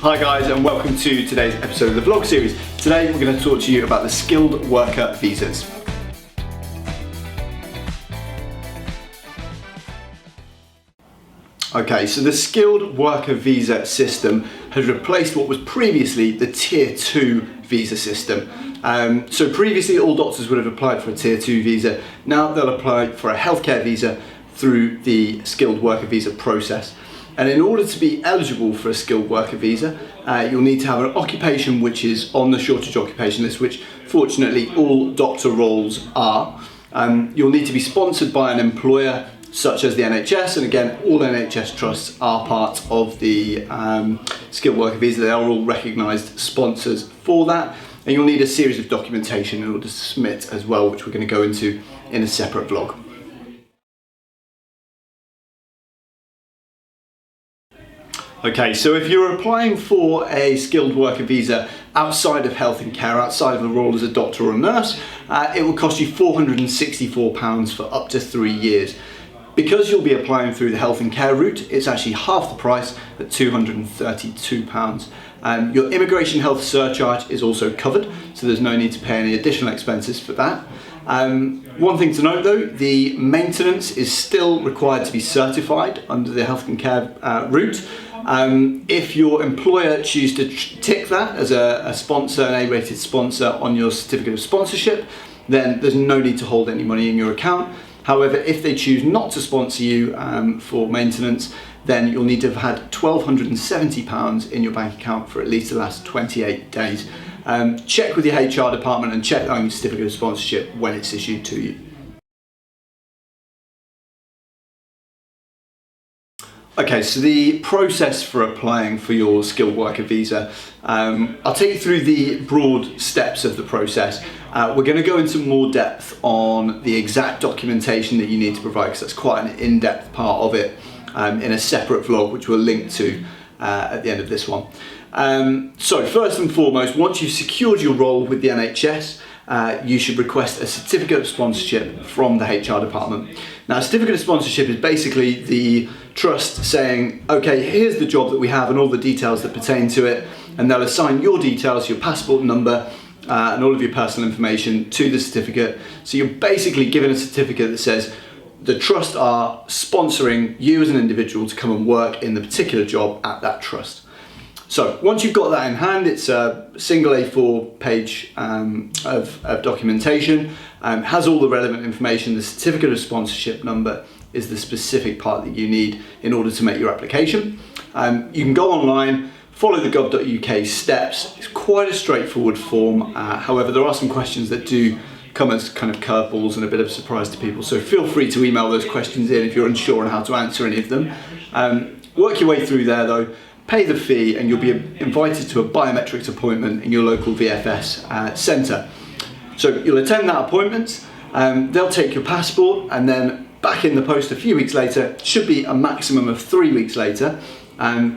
Hi guys, and welcome to today's episode of the vlog series. Today we're going to talk to you about the skilled worker visas. Okay, so the skilled worker visa system has replaced what was previously the Tier 2 visa system. So previously all doctors would have applied for a Tier 2 visa. Now they'll apply for a healthcare visa through the skilled worker visa process. And in order to be eligible for a skilled worker visa, you'll need to have an occupation which is on the shortage occupation list, which fortunately all doctor roles are. You'll need to be sponsored by an employer such as the NHS, and again, all NHS trusts are part of the skilled worker visa. They are all recognised sponsors for that. And you'll need a series of documentation in order to submit as well, which we're going to go into in a separate vlog. Okay, so if you're applying for a skilled worker visa outside of health and care, outside of the role as a doctor or a nurse, it will cost you £464 for up to 3 years. Because you'll be applying through the health and care route, it's actually half the price at £232. Your immigration health surcharge is also covered, so there's no need to pay any additional expenses for that. One thing to note though, the maintenance is still required to be certified under the health and care route. If your employer chooses to tick that as a sponsor, an A-rated sponsor on your certificate of sponsorship, then there's no need to hold any money in your account. However, if they choose not to sponsor you for maintenance, then you'll need to have had £1,270 in your bank account for at least the last 28 days. Check with your HR department and check on your certificate of sponsorship when it's issued to you. Okay, so the process for applying for your skilled worker visa, I'll take you through the broad steps of the process. We're going to go into more depth on the exact documentation that you need to provide, because that's quite an in-depth part of it in a separate vlog, which we'll link to at the end of this one. So first and foremost, once you've secured your role with the NHS, you should request a certificate of sponsorship from the HR department. Now, a certificate of sponsorship is basically the trust saying, okay, here's the job that we have and all the details that pertain to it, and they'll assign your details, your passport number, and all of your personal information to the certificate. So you're basically given a certificate that says the trust are sponsoring you as an individual to come and work in the particular job at that trust. So once you've got that in hand, it's a single A4 page of documentation, has all the relevant information. The certificate of sponsorship number is the specific part that you need in order to make your application. You can go online, follow the gov.uk steps. It's quite a straightforward form. However, there are some questions that do come as kind of curveballs and a bit of a surprise to people. So feel free to email those questions in if you're unsure on how to answer any of them. Work your way through there though. Pay the fee and you'll be invited to a biometrics appointment in your local VFS centre. So you'll attend that appointment, they'll take your passport, and then back in the post a few weeks later, should be a maximum of 3 weeks later,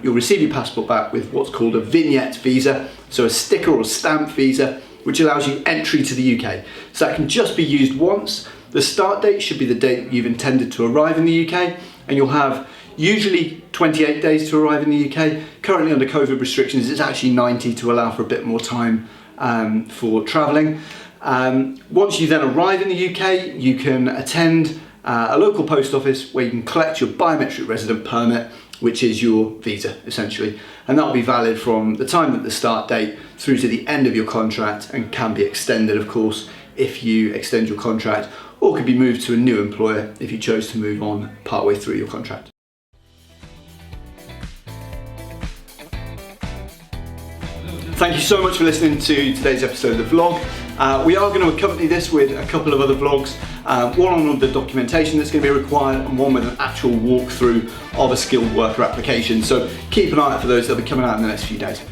you'll receive your passport back with what's called a vignette visa, so a sticker or stamp visa, which allows you entry to the UK. So that can just be used once. The start date should be the date that you've intended to arrive in the UK, and you'll have usually 28 days to arrive in the UK. Currently under COVID restrictions, it's actually 90 to allow for a bit more time for travelling. Once you then arrive in the UK, you can attend a local post office where you can collect your biometric resident permit, which is your visa essentially. And that'll be valid from the time of the start date through to the end of your contract, and can be extended, of course, if you extend your contract, or could be moved to a new employer if you chose to move on partway through your contract. Thank you so much for listening to today's episode of the vlog. We are going to accompany this with a couple of other vlogs, one on the documentation that's going to be required, and one with an actual walkthrough of a skilled worker application. So keep an eye out for those, they'll be coming out in the next few days.